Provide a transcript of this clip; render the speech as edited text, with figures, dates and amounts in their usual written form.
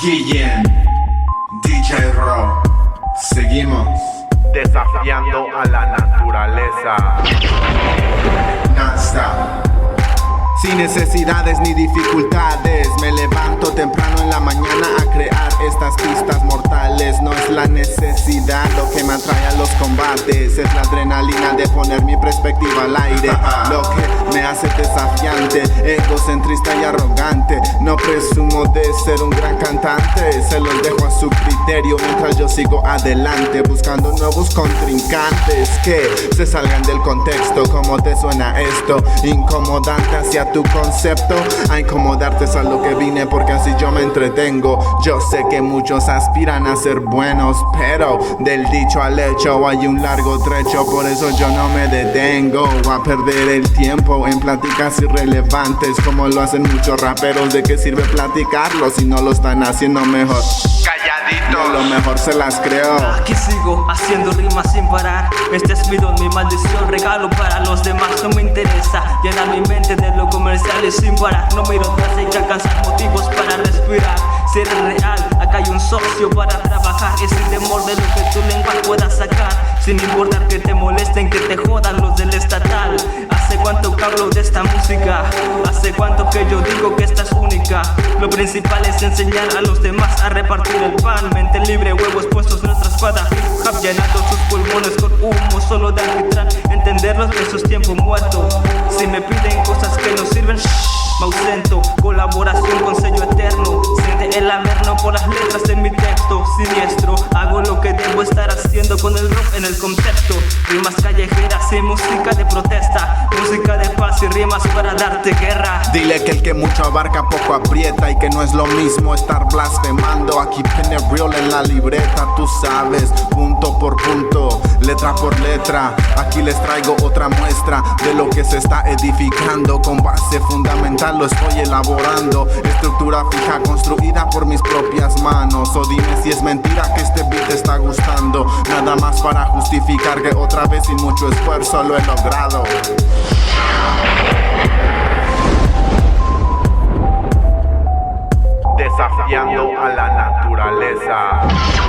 Guillén, DJ Ro, seguimos desafiando a la naturaleza. Non-stop. Sin necesidades ni dificultades, me levanto temprano en la mañana a crear estas pistas mortales. No es la necesidad lo que me atrae a los combates, es la adrenalina de poner mi perspectiva al aire, lo que me hace desafiante, egocentrista y arrogante. No presumo de ser un gran cantante, se los dejo a su criterio mientras yo sigo adelante, buscando nuevos contrincantes que se salgan del contexto. ¿Cómo te suena esto? Incomodante hacia tu concepto, a incomodarte es a lo que vine, porque así yo me entretengo. Yo sé que muchos aspiran a ser buenos, pero del dicho al hecho hay un largo trecho. Por eso yo no me detengo a perder el tiempo en pláticas irrelevantes, como lo hacen muchos raperos. ¿De qué sirve platicarlo si no lo están haciendo mejor? Calladito. Yo lo mejor se las creo. Aquí sigo haciendo rimas sin parar. Este es mi don, mi maldición, regalo para los demás. No me interesa llenar mi mente de lo comercial y sin parar. No miro atrás, hay que alcanzar motivos para respirar. Ser real, acá hay un socio para trabajar y sin temor de lo que tu lengua pueda sacar. Sin importar que te molesten, que te jodan los del estatal. Hace cuánto que hablo de esta música, hace cuánto que yo digo que esta es única. Lo principal es enseñar a los demás a repartir el pan. Mente libre, huevos puestos, nuestra espada hip hop llenando sus pulmones con humo solo de alquitrán. Entenderlos, eso es tiempo muerto. Si me piden cosas que no sirven, me ausento. Colaboración con sello eterno. Siente el averno por las letras en mi texto. Siniestro, hago lo que debo estar haciendo con el rock en el contexto. Rimas callejeras y música de protesta, música de paz y rimas para darte guerra. Dile que el que mucho abarca poco aprieta, y que no es lo mismo estar blasfemando. Aquí pene real en la libreta, tú sabes, punto por punto, letra por letra. Aquí les traigo otra muestra de lo que se está edificando. Con base fundamental lo estoy elaborando, estructura fija construida por mis propias manos. O dime si es mentira que este beat te está gustando. Nada más para justificar que otra vez sin mucho esfuerzo lo he logrado. Desafiando a la naturaleza.